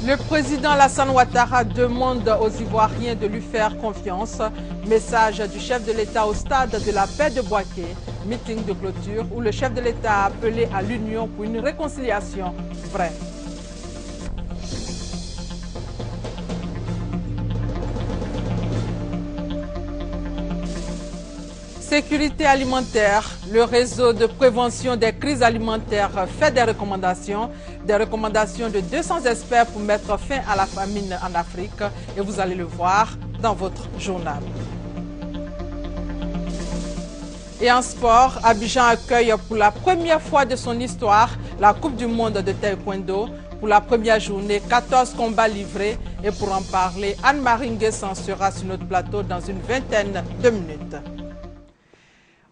Le président Alassane Ouattara demande aux Ivoiriens de lui faire confiance. Message du chef de l'État au stade de la paix de Bouaké. Meeting de clôture où le chef de l'État a appelé à l'union pour une réconciliation vraie. Sécurité alimentaire, le réseau de prévention des crises alimentaires fait des recommandations de 200 experts pour mettre fin à la famine en Afrique et vous allez le voir dans votre journal. Et en sport, Abidjan accueille pour la première fois de son histoire la Coupe du monde de taekwondo. Pour la première journée, 14 combats livrés et pour en parler, Anne-Marie Nguessan sera sur notre plateau dans une vingtaine de minutes.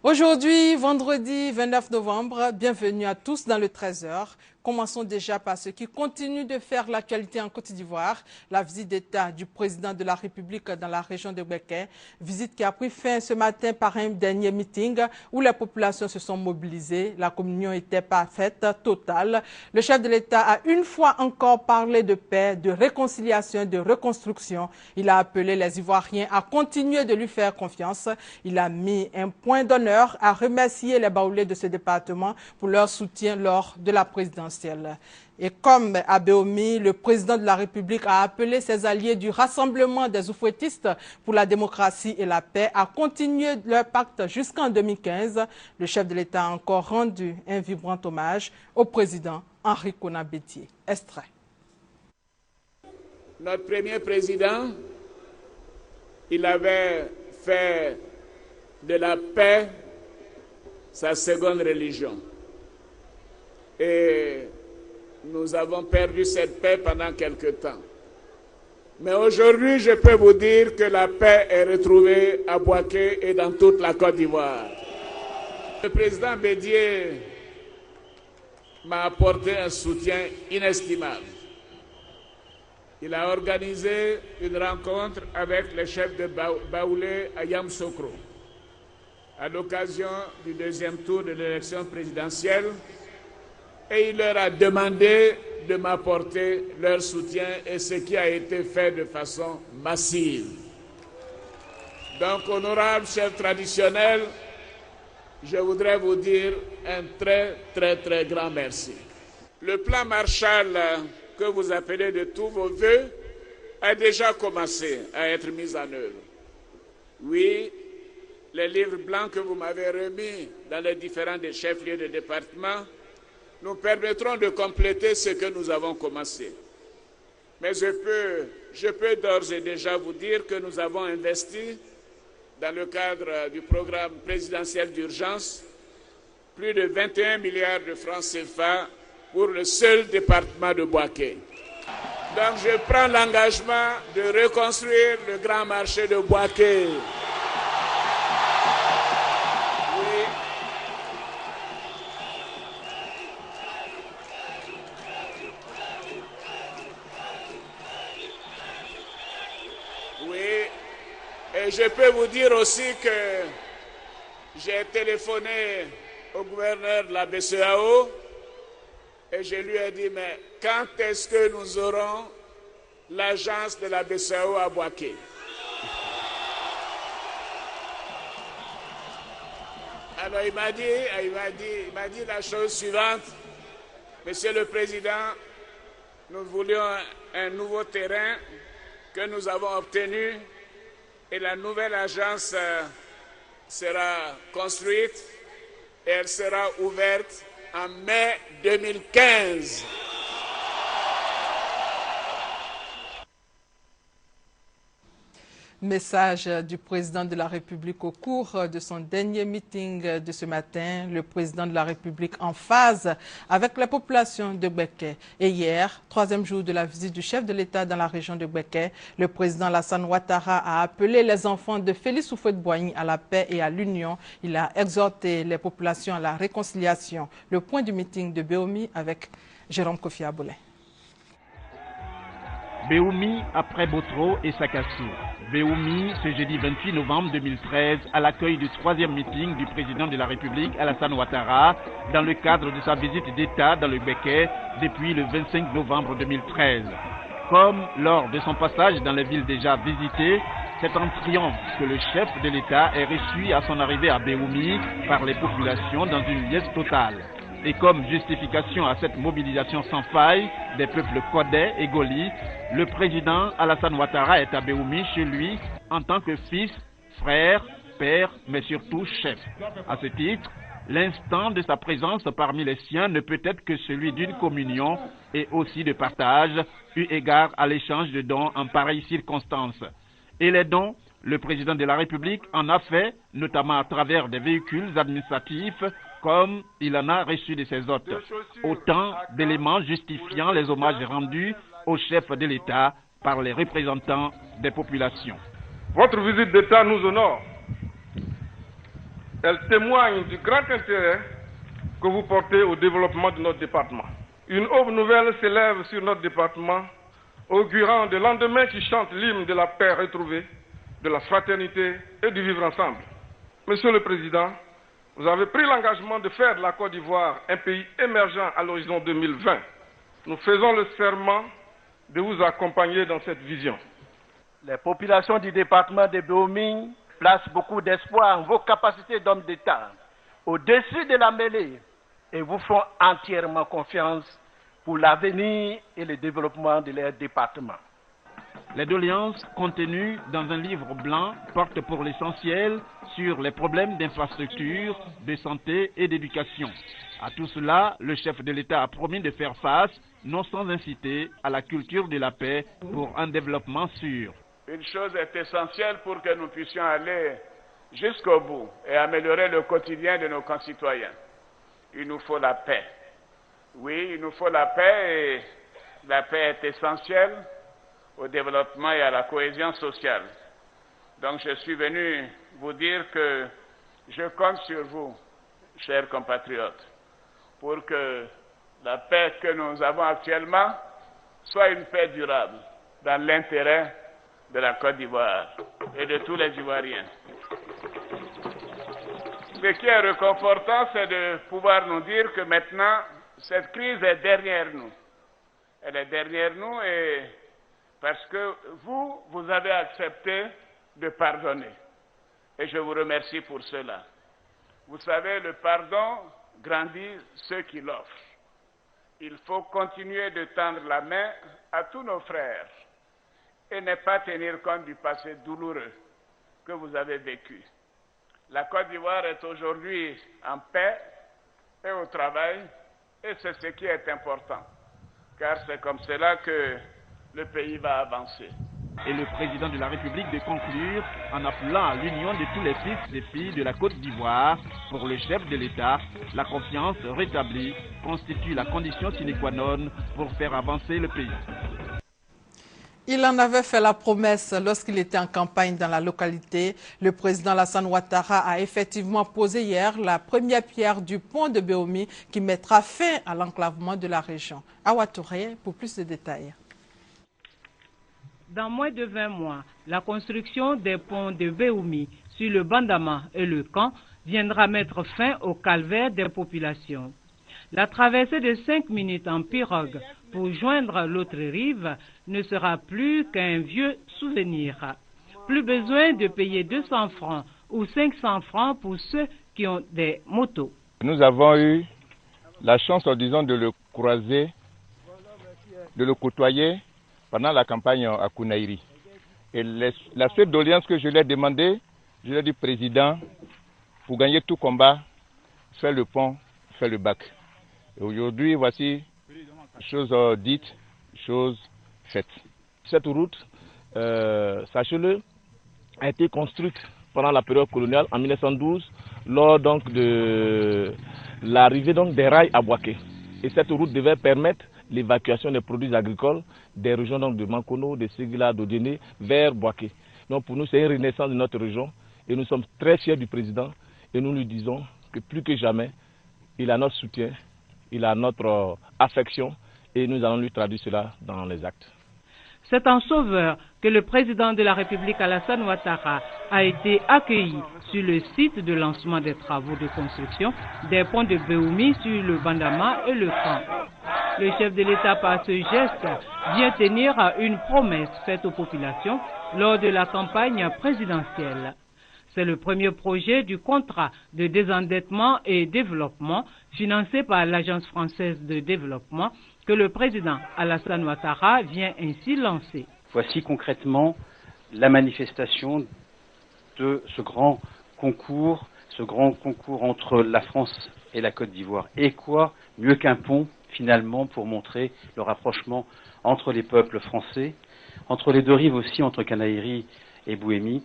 Aujourd'hui, vendredi 29 novembre, bienvenue à tous dans le 13h. Commençons déjà par ce qui continue de faire l'actualité en Côte d'Ivoire, la visite d'État du président de la République dans la région de Bouaké, visite qui a pris fin ce matin par un dernier meeting où les populations se sont mobilisées. La communion était parfaite, totale. Le chef de l'État a une fois encore parlé de paix, de réconciliation, de reconstruction. Il a appelé les Ivoiriens à continuer de lui faire confiance. Il a mis un point d'honneur à remercier les baoulés de ce département pour leur soutien lors de la présidentielle. Et comme à Béomi, le président de la République a appelé ses alliés du Rassemblement des Oufouettistes pour la démocratie et la paix à continuer leur pacte jusqu'en 2015. Le chef de l'État a encore rendu un vibrant hommage au président Henri Konan Bédié. Extrait. Notre premier président, il avait fait de la paix sa seconde religion. Et nous avons perdu cette paix pendant quelque temps. Mais aujourd'hui, je peux vous dire que la paix est retrouvée à Bouaké et dans toute la Côte d'Ivoire. Le président Bédié m'a apporté un soutien inestimable. Il a organisé une rencontre avec le chef de Baoulé à Yamoussoukro à l'occasion du deuxième tour de l'élection présidentielle. Et il leur a demandé de m'apporter leur soutien et ce qui a été fait de façon massive. Donc, honorable chef traditionnel, je voudrais vous dire un très grand merci. Le plan Marshall que vous appelez de tous vos voeux a déjà commencé à être mis en œuvre. Oui, les livres blancs que vous m'avez remis dans les différents chefs-lieux de département nous permettront de compléter ce que nous avons commencé. Mais je peux d'ores et déjà vous dire que nous avons investi, dans le cadre du programme présidentiel d'urgence, plus de 21 milliards de francs CFA pour le seul département de Bouaké. Donc je prends l'engagement de reconstruire le grand marché de Bouaké. Et je peux vous dire aussi que j'ai téléphoné au gouverneur de la BCEAO et je lui ai dit, mais quand est-ce que nous aurons l'agence de la BCEAO à Bouaké? Alors il m'a dit la chose suivante, Monsieur le Président, nous voulions un nouveau terrain que nous avons obtenu. Et la nouvelle agence sera construite et elle sera ouverte en mai 2015. Message du président de la République au cours de son dernier meeting de ce matin. Le président de la République en phase avec la population de Bouaké. Et hier, troisième jour de la visite du chef de l'État dans la région de Bouaké, le président Alassane Ouattara a appelé les enfants de Félix Houphouët-Boigny à la paix et à l'union. Il a exhorté les populations à la réconciliation. Le point du meeting de Béomi avec Jérôme Kofi Aboulé. Béoumi après Botro et Sakassou. Béoumi, ce jeudi 28 novembre 2013, à l'accueil du troisième meeting du président de la République, Alassane Ouattara, dans le cadre de sa visite d'État dans le Bouaké depuis le 25 novembre 2013. Comme lors de son passage dans les villes déjà visitées, c'est en triomphe que le chef de l'État est reçu à son arrivée à Béoumi par les populations dans une liesse totale. Et comme justification à cette mobilisation sans faille des peuples Kodé et Goli, le président Alassane Ouattara est à Béoumi chez lui en tant que fils, frère, père, mais surtout chef. À ce titre, l'instant de sa présence parmi les siens ne peut être que celui d'une communion et aussi de partage, eu égard à l'échange de dons en pareille circonstance. Et les dons, le président de la République en a fait, notamment à travers des véhicules administratifs, comme il en a reçu de ses hôtes. Autant d'éléments justifiant les hommages rendus au chef de l'État par les représentants des populations. Votre visite d'État nous honore. Elle témoigne du grand intérêt que vous portez au développement de notre département. Une aube nouvelle s'élève sur notre département, augurant de lendemains qui chantent l'hymne de la paix retrouvée, de la fraternité et du vivre ensemble. Monsieur le Président, vous avez pris l'engagement de faire de la Côte d'Ivoire un pays émergent à l'horizon 2020. Nous faisons le serment de vous accompagner dans cette vision. Les populations du département de Béoumi placent beaucoup d'espoir en vos capacités d'homme d'État, au-dessus de la mêlée, et vous font entièrement confiance pour l'avenir et le développement de leur département. Les doléances contenues dans un livre blanc portent pour l'essentiel sur les problèmes d'infrastructure, de santé et d'éducation. À tout cela, le chef de l'État a promis de faire face, non sans inciter à la culture de la paix pour un développement sûr. Une chose est essentielle pour que nous puissions aller jusqu'au bout et améliorer le quotidien de nos concitoyens. Il nous faut la paix. Oui, il nous faut la paix et la paix est essentielle au développement et à la cohésion sociale. Donc je suis venu vous dire que je compte sur vous, chers compatriotes, pour que la paix que nous avons actuellement soit une paix durable dans l'intérêt de la Côte d'Ivoire et de tous les Ivoiriens. Ce qui est réconfortant, c'est de pouvoir nous dire que maintenant, cette crise est derrière nous. Elle est derrière nous et parce que vous avez accepté de pardonner. Et je vous remercie pour cela. Vous savez, le pardon grandit ceux qui l'offrent. Il faut continuer de tendre la main à tous nos frères et ne pas tenir compte du passé douloureux que vous avez vécu. La Côte d'Ivoire est aujourd'hui en paix et au travail, et c'est ce qui est important, car c'est comme cela que le pays va avancer. Et le président de la République de conclure en appelant à l'union de tous les fils et filles de la Côte d'Ivoire. Pour le chef de l'État, la confiance rétablie constitue la condition sine qua non pour faire avancer le pays. Il en avait fait la promesse lorsqu'il était en campagne dans la localité. Le président Alassane Ouattara a effectivement posé hier la première pierre du pont de Béoumi qui mettra fin à l'enclavement de la région. Awa Touré pour plus de détails. Dans moins de 20 mois, la construction des ponts de Béoumi sur le Bandama et le Camp viendra mettre fin au calvaire des populations. La traversée de 5 minutes en pirogue pour joindre l'autre rive ne sera plus qu'un vieux souvenir. Plus besoin de payer 200 francs ou 500 francs pour ceux qui ont des motos. Nous avons eu la chance, disons, de le croiser, de le côtoyer pendant la campagne à Kounaïri. Et la seule doléance que je lui ai demandé, je lui ai dit, président, pour gagner tout combat, fais le pont, fais le bac. Et aujourd'hui, voici, chose dite, chose faite. Cette route, sachez-le, a été construite pendant la période coloniale en 1912, lors donc de l'arrivée donc des rails à Boaké. Et cette route devait permettre l'évacuation des produits agricoles des régions donc de Mankono, de Ségila, d'Odéné vers Boaké. Donc pour nous, c'est une renaissance de notre région et nous sommes très fiers du président et nous lui disons que plus que jamais, il a notre soutien, il a notre affection et nous allons lui traduire cela dans les actes. C'est en sauveur que le président de la République Alassane Ouattara a été accueilli sur le site de lancement des travaux de construction des ponts de Béoumi sur le Bandama et le Camp. Le chef de l'État, par ce geste, vient tenir une promesse faite aux populations lors de la campagne présidentielle. C'est le premier projet du contrat de désendettement et développement financé par l'Agence française de développement que le président Alassane Ouattara vient ainsi lancer. Voici concrètement la manifestation de ce grand concours entre la France et la Côte d'Ivoire. Et quoi mieux qu'un pont, finalement, pour montrer le rapprochement entre les peuples français, entre les deux rives aussi, entre Canaïri et Bouémi.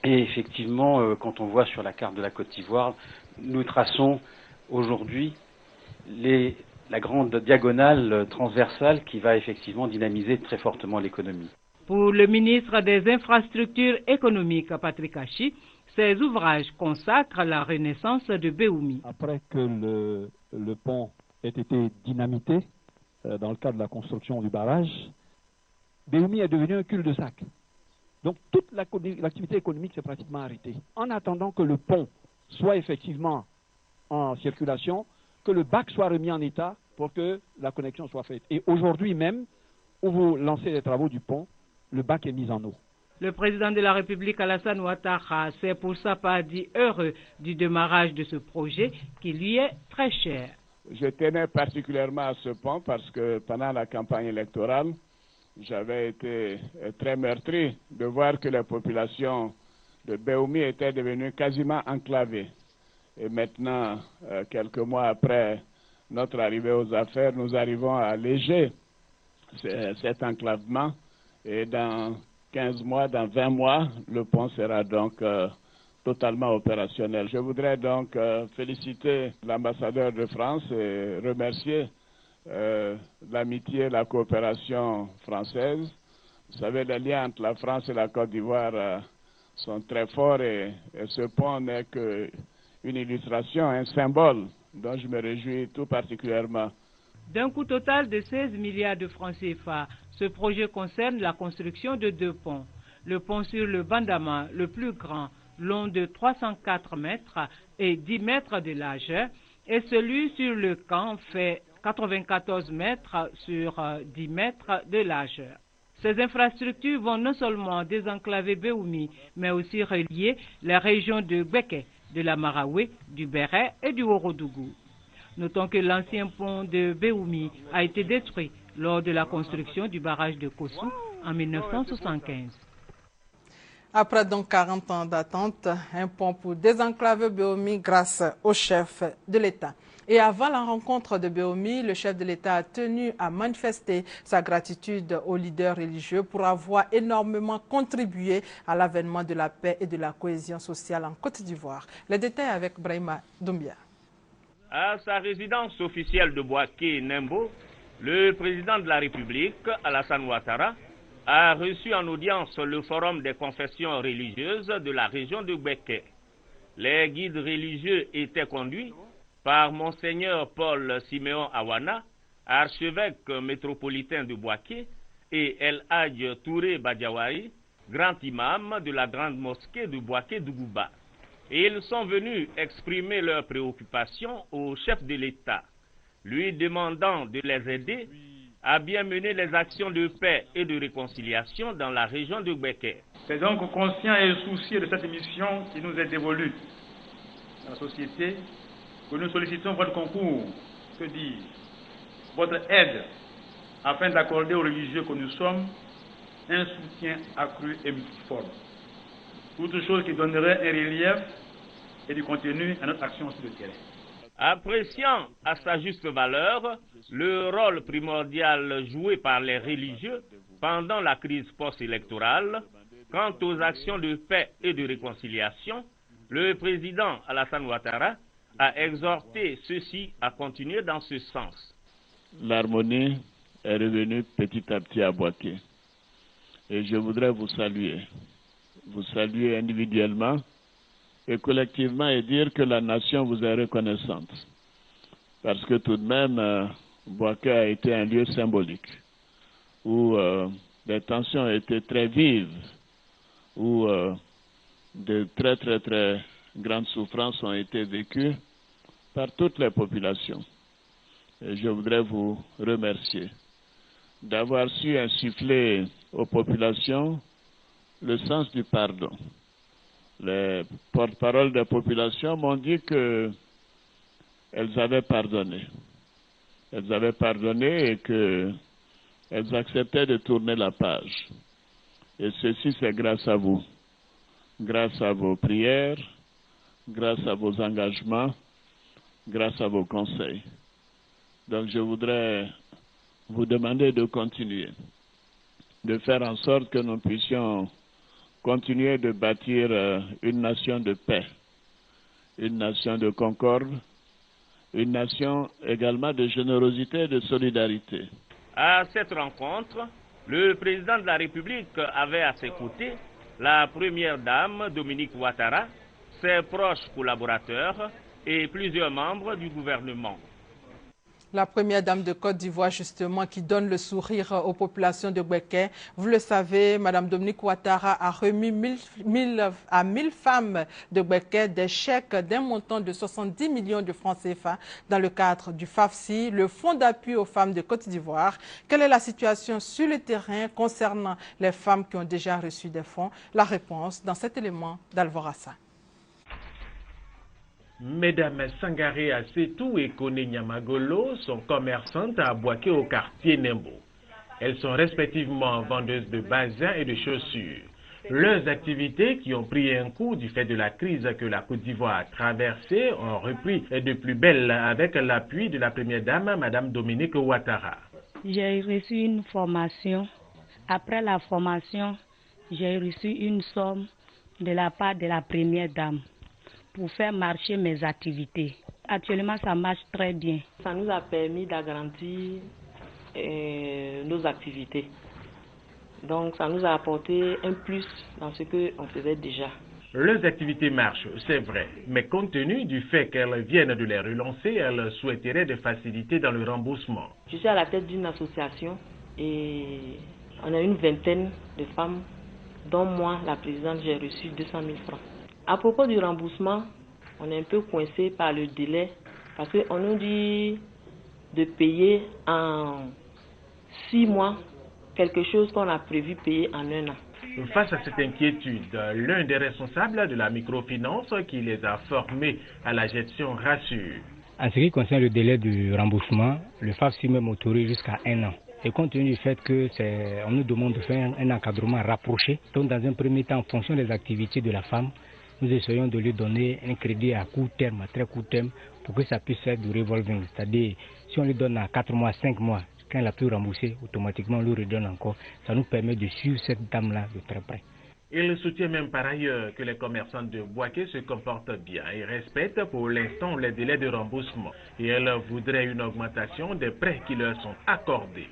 Et effectivement, quand on voit sur la carte de la Côte d'Ivoire, nous traçons aujourd'hui la grande diagonale transversale qui va effectivement dynamiser très fortement l'économie. Pour le ministre des Infrastructures économiques, Patrick Hachi, ces ouvrages consacrent la renaissance de Béoumi. Après que le pont ait été dynamité dans le cadre de la construction du barrage, Béoumi est devenu un cul-de-sac. Donc toute l'activité économique s'est pratiquement arrêtée. En attendant que le pont soit effectivement en circulation, que le bac soit remis en état pour que la connexion soit faite. Et aujourd'hui même, où vous lancez les travaux du pont, le bac est mis en eau. Le président de la République, Alassane Ouattara, s'est pour sa part dit heureux du démarrage de ce projet qui lui est très cher. Je tenais particulièrement à ce pont parce que pendant la campagne électorale, j'avais été très meurtri de voir que les populations de Béoumi étaient devenues quasiment enclavées. Et maintenant, quelques mois après notre arrivée aux affaires, nous arrivons à alléger cet enclavement. Et dans 15 mois, dans 20 mois, le pont sera donc totalement opérationnel. Je voudrais donc féliciter l'ambassadeur de France et remercier l'amitié, la coopération française. Vous savez, les liens entre la France et la Côte d'Ivoire sont très forts et ce pont n'est qu'une illustration, un symbole dont je me réjouis tout particulièrement. D'un coût total de 16 milliards de francs CFA, ce projet concerne la construction de 2 ponts. Le pont sur le Bandama, le plus grand, long de 304 mètres et 10 mètres de largeur, et celui sur le Camp fait 94 mètres sur 10 mètres de largeur. Ces infrastructures vont non seulement désenclaver Béoumi, mais aussi relier les régions de Gbeke, de la Maraoué, du Béret et du Ourodougou. Notons que l'ancien pont de Béoumi a été détruit lors de la construction du barrage de Kossou en 1975. Après donc 40 ans d'attente, un pont pour désenclaver Béoumi grâce au chef de l'État. Et avant la rencontre de Béoumi, le chef de l'État a tenu à manifester sa gratitude aux leaders religieux pour avoir énormément contribué à l'avènement de la paix et de la cohésion sociale en Côte d'Ivoire. Les détails avec Brahima Doumbia. À sa résidence officielle de Bouaké-Nembo, le président de la République, Alassane Ouattara, a reçu en audience le forum des confessions religieuses de la région de Gbeke. Les guides religieux étaient conduits par Monseigneur Paul Siméon Awana, archevêque métropolitain de Bouaké, et El Hadj Touré Badiawari, grand imam de la grande mosquée de Bouaké-Dougouba. Et ils sont venus exprimer leurs préoccupations au chef de l'État, lui demandant de les aider à bien mener les actions de paix et de réconciliation dans la région de Gbeke. C'est donc conscient et soucieux de cette mission qui nous est dévolue dans la société que nous sollicitons votre concours, que dire, votre aide, afin d'accorder aux religieux que nous sommes un soutien accru et multiforme. Toute chose qui donnerait un relief et du contenu à notre action sur le terrain. Appréciant à sa juste valeur le rôle primordial joué par les religieux pendant la crise post-électorale, quant aux actions de paix et de réconciliation, le président Alassane Ouattara a exhorté ceux-ci à continuer dans ce sens. L'harmonie est revenue petit à petit à Bouaké. Et je voudrais vous saluer individuellement et collectivement et dire que la nation vous est reconnaissante. Parce que tout de même, Bouaké a été un lieu symbolique où les tensions étaient très vives, où de très grandes souffrances ont été vécues par toutes les populations. Et je voudrais vous remercier d'avoir su insuffler aux populations le sens du pardon. Les porte-paroles des populations m'ont dit qu'elles avaient pardonné. Elles avaient pardonné et qu'elles acceptaient de tourner la page. Et ceci, c'est grâce à vous, grâce à vos prières, grâce à vos engagements, grâce à vos conseils. Donc je voudrais vous demander de continuer, de faire en sorte que nous puissions continuer de bâtir une nation de paix, une nation de concorde, une nation également de générosité et de solidarité. À cette rencontre, le président de la République avait à ses côtés la première dame Dominique Ouattara, ses proches collaborateurs et plusieurs membres du gouvernement. La première dame de Côte d'Ivoire, justement, qui donne le sourire aux populations de Gbeke. Vous le savez, Mme Dominique Ouattara a remis 1000 femmes de Gbeke des chèques d'un montant de 70 millions de francs CFA dans le cadre du FAFSI, le Fonds d'appui aux femmes de Côte d'Ivoire. Quelle est la situation sur le terrain concernant les femmes qui ont déjà reçu des fonds? La réponse dans cet élément d'Alvorassa. Mesdames Sangaré Assetou et Kone Nyamagolo sont commerçantes à Bouaké au quartier Nembo. Elles sont respectivement vendeuses de bazins et de chaussures. Leurs activités, qui ont pris un coup du fait de la crise que la Côte d'Ivoire a traversée, ont repris de plus belle avec l'appui de la première dame, Mme Dominique Ouattara. J'ai reçu une formation. Après la formation, j'ai reçu une somme de la part de la première dame pour faire marcher mes activités. Actuellement, ça marche très bien. Ça nous a permis d'agrandir nos activités. Donc, ça nous a apporté un plus dans ce qu'on faisait déjà. Leurs activités marchent, c'est vrai, mais compte tenu du fait qu'elles viennent de les relancer, elles souhaiteraient des facilités dans le remboursement. Je suis à la tête d'une association et on a une vingtaine de femmes, dont moi, la présidente, j'ai reçu 200 000 francs. À propos du remboursement, on est un peu coincé par le délai parce qu'on nous dit de payer en 6 mois quelque chose qu'on a prévu payer en 1 an. Face à cette inquiétude, l'un des responsables de la microfinance qui les a formés à la gestion rassure. En ce qui concerne le délai du remboursement, le FAFSI même autorise jusqu'à 1 an. Et compte tenu du fait qu'on nous demande de faire un encadrement rapproché, donc dans un premier temps, en fonction des activités de la femme, nous essayons de lui donner un crédit à court terme, à très court terme, pour que ça puisse faire du revolving. C'est-à-dire, si on lui donne à 4 mois, 5 mois, quand elle a pu rembourser, automatiquement on lui redonne encore. Ça nous permet de suivre cette dame-là de très près. Il soutient même par ailleurs que les commerçants de Bouaké se comportent bien et respectent pour l'instant les délais de remboursement. Et elle voudrait une augmentation des prêts qui leur sont accordés.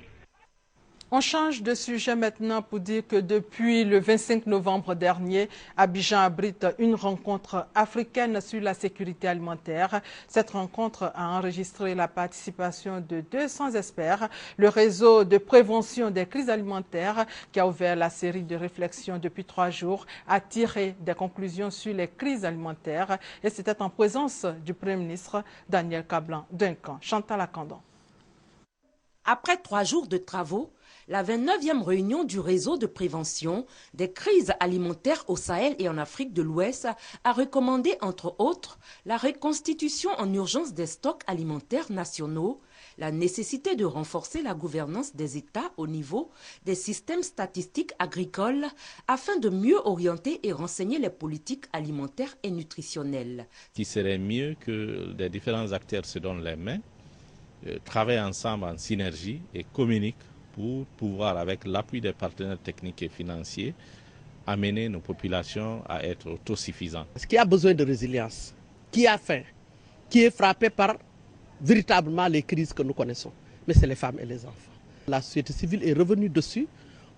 On change de sujet maintenant pour dire que depuis le 25 novembre dernier, Abidjan abrite une rencontre africaine sur la sécurité alimentaire. Cette rencontre a enregistré la participation de 200 experts. Le réseau de prévention des crises alimentaires, qui a ouvert la série de réflexions depuis 3 jours, a tiré des conclusions sur les crises alimentaires. Et c'était en présence du Premier ministre Daniel Kablan-Duncan. Chantal Akandon. Après 3 jours de travaux, la 29e réunion du réseau de prévention des crises alimentaires au Sahel et en Afrique de l'Ouest a recommandé, entre autres, la reconstitution en urgence des stocks alimentaires nationaux, la nécessité de renforcer la gouvernance des États au niveau des systèmes statistiques agricoles afin de mieux orienter et renseigner les politiques alimentaires et nutritionnelles. Il serait mieux que les différents acteurs se donnent les mains, travaillent ensemble en synergie et communiquent pour pouvoir, avec l'appui des partenaires techniques et financiers, amener nos populations à être autosuffisantes. Ce qui a besoin de résilience, qui a faim, qui est frappé par véritablement les crises que nous connaissons, mais c'est les femmes et les enfants. La société civile est revenue dessus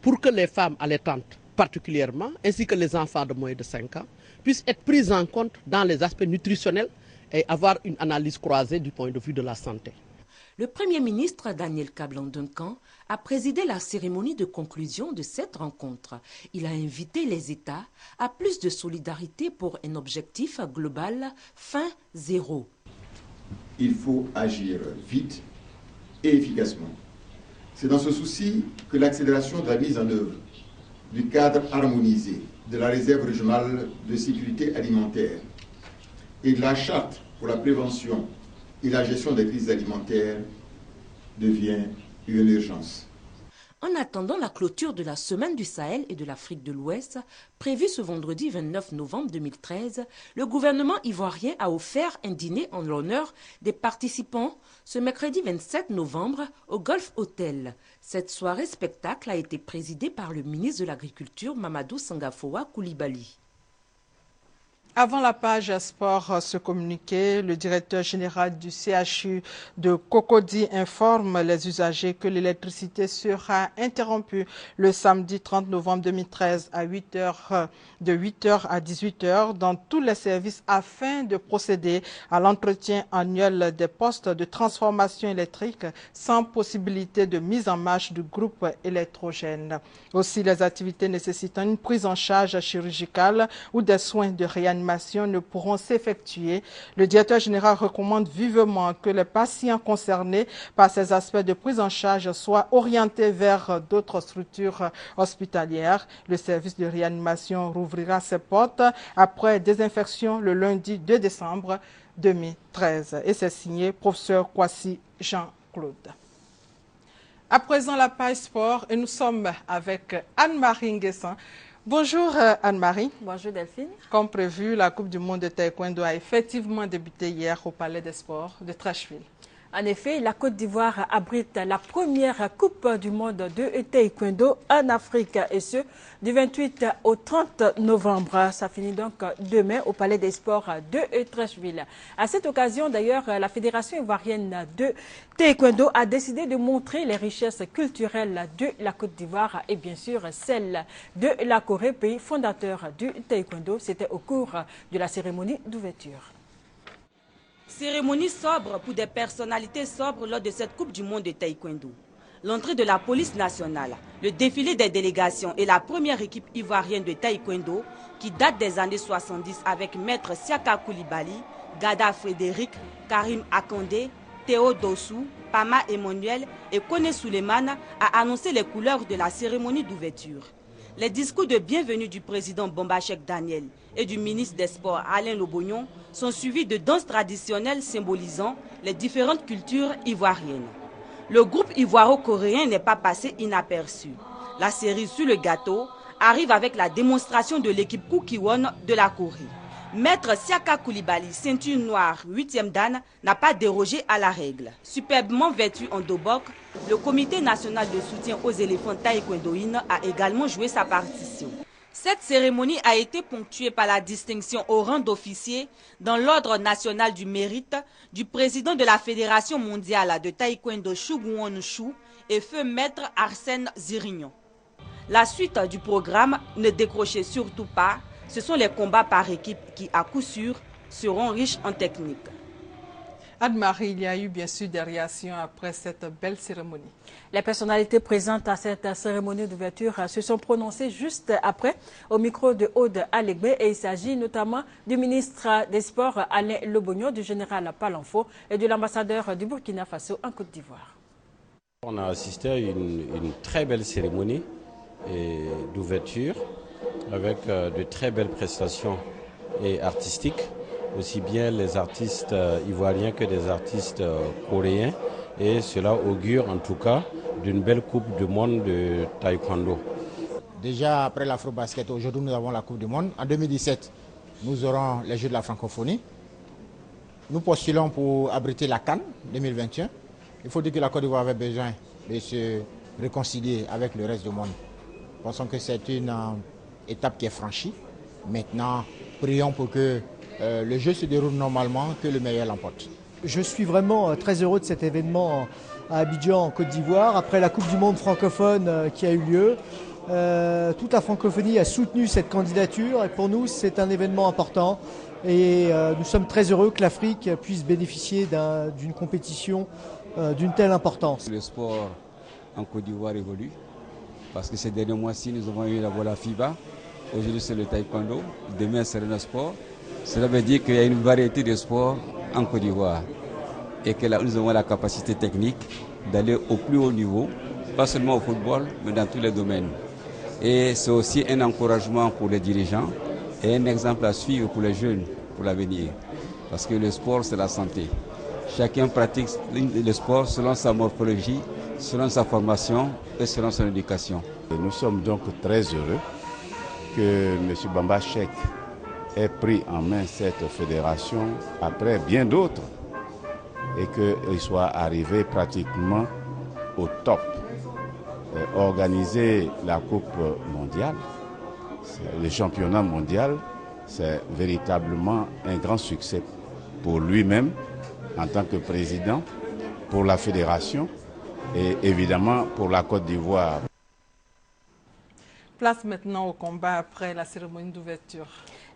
pour que les femmes allaitantes particulièrement, ainsi que les enfants de moins de 5 ans, puissent être prises en compte dans les aspects nutritionnels et avoir une analyse croisée du point de vue de la santé. Le Premier ministre Daniel Kablan-Duncan a présidé la cérémonie de conclusion de cette rencontre. Il a invité les États à plus de solidarité pour un objectif global faim zéro. Il faut agir vite et efficacement. C'est dans ce souci que l'accélération de la mise en œuvre du cadre harmonisé de la réserve régionale de sécurité alimentaire et de la charte pour la prévention et la gestion des crises alimentaires devient une urgence. En attendant la clôture de la Semaine du Sahel et de l'Afrique de l'Ouest, prévue ce vendredi 29 novembre 2013, le gouvernement ivoirien a offert un dîner en l'honneur des participants ce mercredi 27 novembre au Golf Hotel. Cette soirée spectacle a été présidée par le ministre de l'Agriculture Mamadou Sangafoa Koulibaly. Avant la page sport, ce communiqué, le directeur général du CHU de Cocody informe les usagers que l'électricité sera interrompue le samedi 30 novembre 2013 à 8h, de 8h à 18h dans tous les services afin de procéder à l'entretien annuel des postes de transformation électrique sans possibilité de mise en marche du groupe électrogène. Aussi, les activités nécessitant une prise en charge chirurgicale ou des soins de réanimation ne pourront s'effectuer. Le directeur général recommande vivement que les patients concernés par ces aspects de prise en charge soient orientés vers d'autres structures hospitalières. Le service de réanimation rouvrira ses portes après désinfection le lundi 2 décembre 2013. Et c'est signé professeur Kwasi Jean-Claude. À présent, la page sport et nous sommes avec Anne-Marie Nguessan. Bonjour Anne-Marie. Bonjour Delphine. Comme prévu, la Coupe du monde de taekwondo a effectivement débuté hier au Palais des Sports de Trècheville. En effet, la Côte d'Ivoire abrite la première Coupe du monde de taekwondo en Afrique et ce, du 28 au 30 novembre. Ça finit donc demain au Palais des Sports de Trècheville. À cette occasion, d'ailleurs, la Fédération ivoirienne de taekwondo a décidé de montrer les richesses culturelles de la Côte d'Ivoire et bien sûr celles de la Corée, pays fondateur du taekwondo. C'était au cours de la cérémonie d'ouverture. Cérémonie sobre pour des personnalités sobres lors de cette Coupe du monde de taekwondo. L'entrée de la police nationale, le défilé des délégations et la première équipe ivoirienne de taekwondo qui date des années 70 avec Maître Siaka Koulibaly, Gada Frédéric, Karim Akandé, Théo Dossou, Pama Emmanuel et Kone Souleymane a annoncé les couleurs de la cérémonie d'ouverture. Les discours de bienvenue du président Bombachek Daniel et du ministre des Sports Alain Lobognon sont suivis de danses traditionnelles symbolisant les différentes cultures ivoiriennes. Le groupe ivoiro-coréen n'est pas passé inaperçu. La série Sur le gâteau arrive avec la démonstration de l'équipe Kukiwon de la Corée. Maître Siaka Koulibaly, ceinture noire, 8e dan, n'a pas dérogé à la règle. Superbement vêtu en dobok, le comité national de soutien aux éléphants taekwondoïnes a également joué sa partition. Cette cérémonie a été ponctuée par la distinction au rang d'officier dans l'ordre national du mérite du président de la Fédération mondiale de taekwondo Shugwon Shu et feu maître Arsène Zirignon. La suite du programme, ne décrochez surtout pas, ce sont les combats par équipe qui, à coup sûr, seront riches en technique. Anne-Marie, il y a eu bien sûr des réactions après cette belle cérémonie. Les personnalités présentes à cette cérémonie d'ouverture se sont prononcées juste après au micro de Aude Alegbe et il s'agit notamment du ministre des Sports Alain Lobognon, du général Palanfo et de l'ambassadeur du Burkina Faso en Côte d'Ivoire. On a assisté à une très belle cérémonie d'ouverture avec de très belles prestations artistiques, aussi bien les artistes ivoiriens que des artistes coréens, et cela augure en tout cas d'une belle Coupe du monde de taekwondo. Déjà après l'Afro-Basket, aujourd'hui nous avons la Coupe du monde. En 2017, nous aurons les Jeux de la francophonie. Nous postulons pour abriter la CAN 2021. Il faut dire que la Côte d'Ivoire avait besoin de se réconcilier avec le reste du monde. Pensons que c'est une étape qui est franchie. Maintenant, prions pour que le jeu se déroule normalement, que le meilleur l'emporte. Je suis vraiment très heureux de cet événement à Abidjan, en Côte d'Ivoire. Après la Coupe du monde francophone qui a eu lieu, toute la francophonie a soutenu cette candidature et pour nous c'est un événement important et nous sommes très heureux que l'Afrique puisse bénéficier d'une compétition d'une telle importance. Le sport en Côte d'Ivoire évolue parce que ces derniers mois-ci nous avons eu la FIBA, aujourd'hui c'est le taekwondo, demain c'est le sport. Cela veut dire qu'il y a une variété de sports en Côte d'Ivoire et que nous avons la capacité technique d'aller au plus haut niveau, pas seulement au football, mais dans tous les domaines. Et c'est aussi un encouragement pour les dirigeants et un exemple à suivre pour les jeunes pour l'avenir. Parce que le sport, c'est la santé. Chacun pratique le sport selon sa morphologie, selon sa formation et selon son éducation. Nous sommes donc très heureux que M. Bamba Cheick ait pris en main cette fédération après bien d'autres et qu'il soit arrivé pratiquement au top. Organiser la Coupe mondiale, le championnat mondial, c'est véritablement un grand succès pour lui-même en tant que président, pour la fédération et évidemment pour la Côte d'Ivoire. Place maintenant au combat après la cérémonie d'ouverture.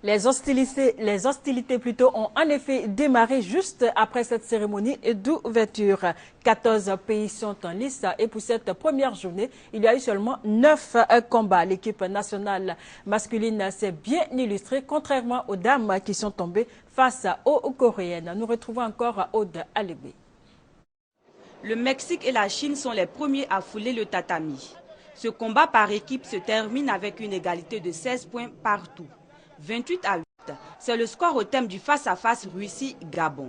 Les hostilités plutôt ont en effet démarré juste après cette cérémonie d'ouverture. 14 pays sont en lice et pour cette première journée, il y a eu seulement 9 combats. L'équipe nationale masculine s'est bien illustrée, contrairement aux dames qui sont tombées face aux Coréennes. Nous retrouvons encore Aude Alébé. Le Mexique et la Chine sont les premiers à fouler le tatami. Ce combat par équipe se termine avec une égalité de 16 points partout. 28 à 8, c'est le score au thème du face-à-face Russie-Gabon.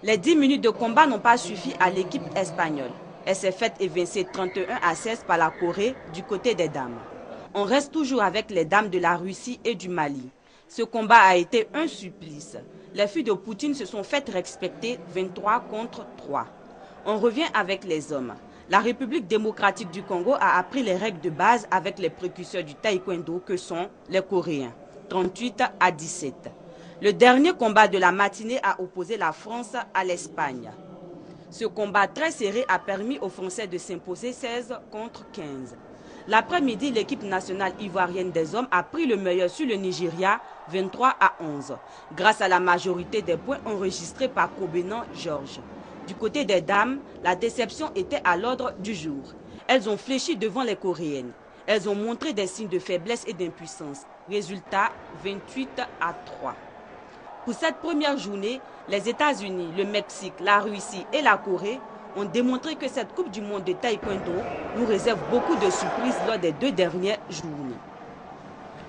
Les 10 minutes de combat n'ont pas suffi à l'équipe espagnole. Elle s'est faite évincer 31 à 16 par la Corée du côté des dames. On reste toujours avec les dames de la Russie et du Mali. Ce combat a été un supplice. Les filles de Poutine se sont faites respecter 23 contre 3. On revient avec les hommes. La République démocratique du Congo a appris les règles de base avec les précurseurs du taekwondo que sont les Coréens. 38 à 17. Le dernier combat de la matinée a opposé la France à l'Espagne. Ce combat très serré a permis aux Français de s'imposer 16 contre 15. L'après-midi, l'équipe nationale ivoirienne des hommes a pris le meilleur sur le Nigeria, 23 à 11, grâce à la majorité des points enregistrés par Kobenan Georges. Du côté des dames, la déception était à l'ordre du jour. Elles ont fléchi devant les Coréennes. Elles ont montré des signes de faiblesse et d'impuissance. Résultat, 28 à 3. Pour cette première journée, les États-Unis, le Mexique, la Russie et la Corée ont démontré que cette Coupe du monde de taekwondo nous réserve beaucoup de surprises lors des 2 dernières journées.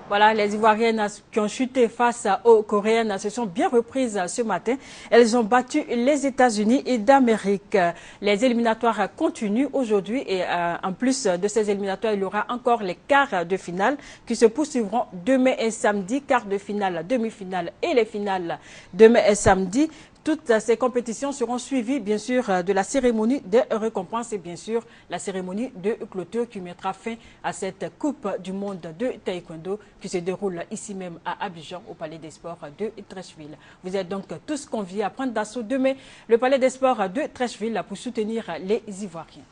Voilà, les Ivoiriennes qui ont chuté face aux Coréennes se sont bien reprises ce matin. Elles ont battu les États-Unis et d'Amérique. Les éliminatoires continuent aujourd'hui et en plus de ces éliminatoires, il y aura encore les quarts de finale qui se poursuivront demain et samedi. Quarts de finale, demi-finale et les finales demain et samedi. Toutes ces compétitions seront suivies, bien sûr, de la cérémonie des récompenses et bien sûr la cérémonie de clôture qui mettra fin à cette Coupe du monde de taekwondo qui se déroule ici même à Abidjan, au Palais des Sports de Treichville. Vous êtes donc tous conviés à prendre d'assaut demain le Palais des Sports de Treichville pour soutenir les Ivoiriens.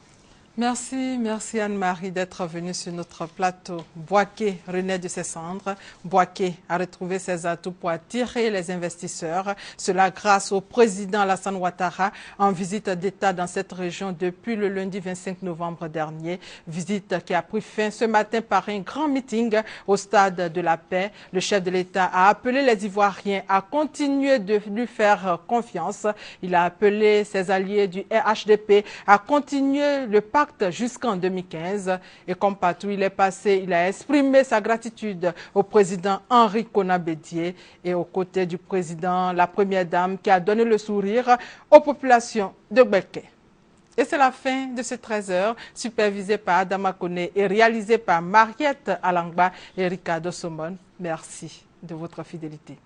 Merci Anne-Marie d'être venue sur notre plateau. Bouaké renaît de ses cendres. Bouaké a retrouvé ses atouts pour attirer les investisseurs. Cela grâce au président Alassane Ouattara en visite d'État dans cette région depuis le lundi 25 novembre dernier. Visite qui a pris fin ce matin par un grand meeting au stade de la Paix. Le chef de l'État a appelé les Ivoiriens à continuer de lui faire confiance. Il a appelé ses alliés du RHDP à continuer le pacte jusqu'en 2015 et comme partout il est passé, il a exprimé sa gratitude au président Henri Konan Bédié et aux côtés du président, la première dame qui a donné le sourire aux populations de Bouaké. Et c'est la fin de ce 13h, supervisé par Adama Kone et réalisé par Mariette Alangba et Ricardo Somon. Merci de votre fidélité.